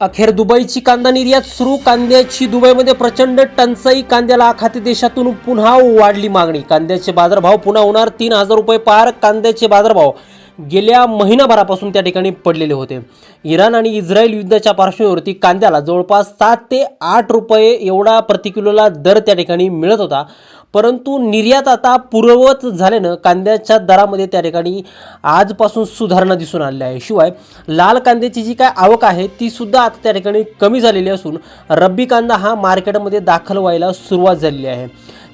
अखेर दुबईची कांदा निर्यात सुरू. कांद्याची दुबईमध्ये प्रचंड टंचाई. कांद्याला आखाती देशातून पुन्हा वाढली मागणी. कांद्याचे बाजारभाव पुन्हा होणार 3,000 रुपये पार. कांद्याचे बाजारभाव गेल्या महिनाभरापासून त्या ठिकाणी पडलेले होते. इराण आणि इस्रायल युद्धाच्या पार्श्वभूमीवरती कांद्याला जवळपास 7 ते 8 रुपये एवढा प्रति किलोला दर त्या ठिकाणी मिळत होता. परंतु निर्यात आता पूर्ववत झाल्यानं कांद्याच्या दरामध्ये त्या ठिकाणी आजपासून सुधारणा दिसून आली आहे. शिवाय लाल कांद्याची जी काय आवक आहे ती सुद्धा आता त्या ठिकाणी कमी झालेली असून रब्बी कांदा हा मार्केटमध्ये दाखल व्हायला सुरुवात झालेली आहे.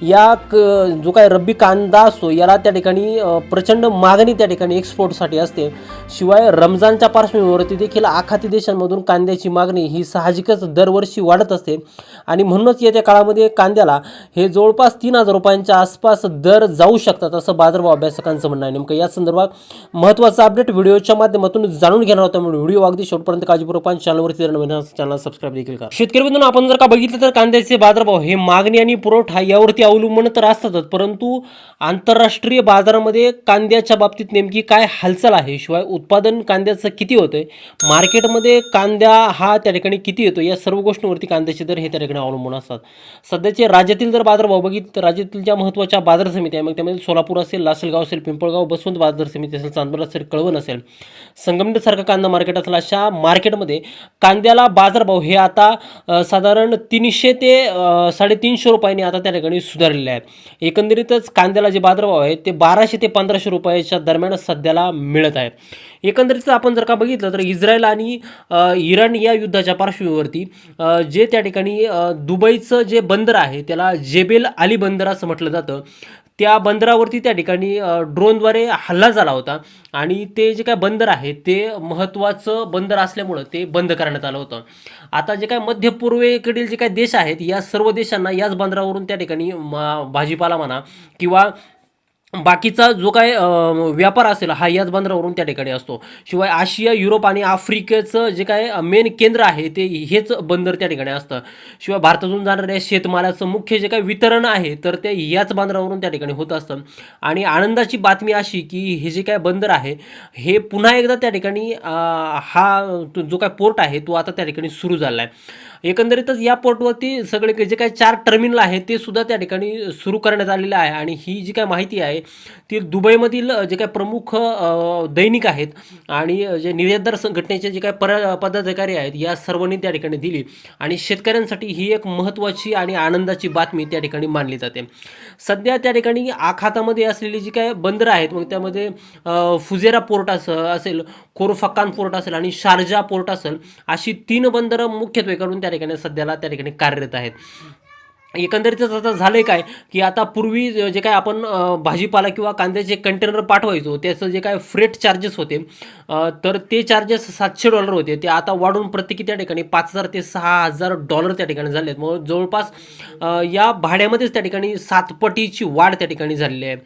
जो काय रब्बी कांदा असतो याला त्या ठिकाणी प्रचंड मागणी त्या ठिकाणी एक्सपोर्टसाठी असते. शिवाय रमजानच्या पार्श्वभूमीवरती देखील आखाती देशांमधून कांद्याची मागणी ही साहजिकच दरवर्षी वाढत असते आणि म्हणूनच येत्या काळामध्ये कांद्याला हे जवळपास 3,000 रुपयांच्या आसपास दर जाऊ शकतात असं बाजारभाव अभ्यासकांचं म्हणणं आहे. नेमकं या संदर्भात महत्त्वाचा अपडेट व्हिडिओच्या माध्यमातून जाणून घेणार होता. म्हणून व्हिडिओ अगदी शेवटपर्यंत काळजीपूर्वक चॅनलवरती चॅनल सबस्क्राईब देखील करा. शेतकरी बंधूंनो, आपण जर का बघितलं तर कांद्याचे बाजारभाव हे मागणी आणि पुरवठा यावरती अवलंबून तर असतातच, परंतु आंतरराष्ट्रीय बाजारामध्ये कांद्याच्या बाबतीत नेमकी काय हालचाल आहे, शिवाय उत्पादन कांद्याचं किती होतंय, मार्केटमध्ये कांद्या हा त्या ठिकाणी किती येतो, या सर्व गोष्टींवरती कांद्याचे दर हे त्या ठिकाणी अवलंबून असतात. सध्याचे राज्यातील जर बाजारभाव बघितले तर राज्यातील ज्या महत्त्वाच्या बाजार समिती आहे, मग त्यामध्ये सोलापूर असेल, लासलगाव असेल, पिंपळगाव, बसवंत बाजार समिती असेल, चांदवड असेल, कळवण असेल, संगमनेरसारखं कांदा मार्केट असेल, अशा मार्केटमध्ये कांद्याला बाजारभाव हे आता साधारण 300 ते 350 रुपयांनी आता त्या ठिकाणी सुधारलेले आहेत. एकंदरीतच कांद्याला जे बाजारभाव आहे ते 1200 ते 1500 रुपयाच्या दरम्यान सध्याला मिळत आहे. एकंदरीत आपण जर का बघितलं तर इस्रायल आणि इराण या युद्धाच्या पार्श्वभूमीवरती जे त्या ठिकाणी दुबईचं जे बंदर आहे त्याला जेबेल अली बंदर असं म्हटलं जातं, त्या बंदरावरती त्या ठिकाणी ड्रोनद्वारे हल्ला झाला होता आणि ते जे काय बंदर आहे ते महत्त्वाचं बंदर असल्यामुळं ते बंद करण्यात आलं होतं. आता जे काय मध्य पूर्वेकडील जे काही देश आहेत या सर्व देशांना याच बंदरावरून त्या ठिकाणी भाजीपाला म्हणा किंवा बाकीचा जो काय व्यापार असेल हा याच बंदरावरून त्या ठिकाणी असतो. शिवाय आशिया, युरोप आणि आफ्रिकेचं जे काय मेन केंद्र आहे ते हेच बंदर त्या ठिकाणी असतं. शिवाय भारतातून जाणाऱ्या शेतमालाचं मुख्य जे काही वितरण आहे तर ते याच बंदरावरून त्या ठिकाणी होत असतं. आणि आनंदाची बातमी अशी की हे जे काय बंदर आहे हे पुन्हा एकदा त्या ठिकाणी हा जो काय पोर्ट आहे तो आता त्या ठिकाणी सुरू झाला आहे. एकंदरीतच या पोर्टवरती सगळे जे काही 4 टर्मिनल आहे ते सुद्धा त्या ठिकाणी सुरू करण्यात आलेलं आहे. आणि ही जी काय माहिती आहे ती दुबईमधील जे काही प्रमुख दैनिक आहेत आणि जे निर्यातदार संघटनेचे जे काही पदाधिकारी आहेत या सर्वांनी त्या ठिकाणी दिली आणि शेतकऱ्यांसाठी ही एक महत्त्वाची आणि आनंदाची बातमी त्या ठिकाणी मानली जाते. सध्या त्या ठिकाणी आखातामध्ये असलेली जी काय बंदरं आहेत मग त्यामध्ये फुजेरा पोर्ट असेल, कोरफक्कान पोर्ट असेल आणि शारजा पोर्ट असेल, अशी 3 बंदरं मुख्यत्वे करून त्या ठिकाणी सध्याला त्या ठिकाणी कार्यरत आहेत. एकंदरीतच आता झालंय काय की आता पूर्वी जे काय आपण भाजीपाला किंवा कांद्याचे कंटेनर पाठवायचो त्याचं जे काय फ्रेट चार्जेस होते तर ते चार्जेस $700 होते, ते आता वाढून प्रत्येकी त्या ठिकाणी $5,000 ते $6,000 त्या ठिकाणी झाले आहेत. मग जवळपास या भाड्यामध्येच त्या ठिकाणी 7 पटीची वाढ त्या ठिकाणी झालेली आहे.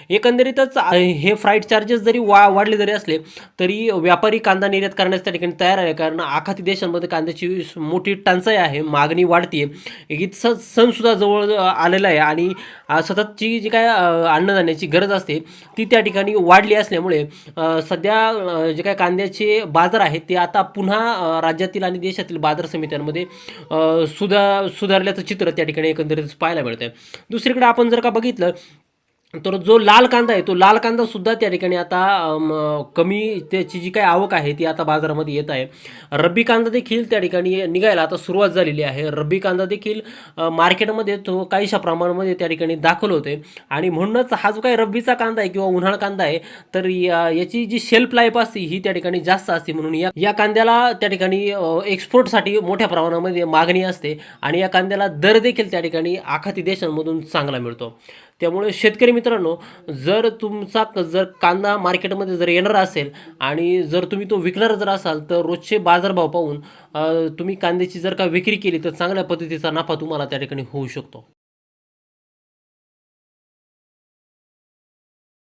एकंदरीतच हे फ्राईट चार्जेस जरी वाढले जरी असले तरी व्यापारी कांदा निर्यात करण्यास त्या ठिकाणी तयार आहे, कारण आखाती देशांमध्ये कांद्याची मोठी टंचाई आहे, मागणी वाढते, सण सुद्धा जवळ आलेला आहे आणि सततची जी काय अन्नधान्याची गरज असते ती त्या ठिकाणी वाढली असल्यामुळे सध्या जे काय कांद्याचे बाजार आहेत ते आता पुन्हा राज्यातील आणि देशातील बाजार समित्यांमध्ये सुधारल्याचं चित्र त्या ठिकाणी एकंदरीत पाहायला मिळतं. दुसरीकडे आपण जर का बघितलं तर जो लाल कांदा आहे तो लाल कांदा सुद्धा त्या ठिकाणी आता कमी त्याची जी काही आवक आहे ती आता बाजारामध्ये येत आहे. रब्बी कांदा देखील त्या ठिकाणी निघायला आता सुरुवात झालेली आहे. रब्बी कांदा देखील मार्केटमध्ये तो काहीशा प्रमाणामध्ये त्या ठिकाणी दाखल होते आणि म्हणूनच हा जो काही रब्बीचा कांदा आहे किंवा उन्हाळा कांदा आहे तर याची जी शेल्फ लाईफ असते ही त्या ठिकाणी जास्त असते, म्हणून या कांद्याला त्या ठिकाणी एक्सपोर्टसाठी मोठ्या प्रमाणामध्ये मागणी असते आणि या कांद्याला दर देखील त्या ठिकाणी आखाती देशांमधून चांगला मिळतो. त्यामुळे शेतकरी मित्रांनो, जर कांदा मार्केटमध्ये जर येणार असेल आणि जर तुम्ही तो विकणार जर असाल तर रोजचे बाजारभाव पाहून तुम्ही कांद्याची जर का विक्री केली तर चांगल्या पद्धतीचा नफा तुम्हाला त्या ठिकाणी होऊ शकतो.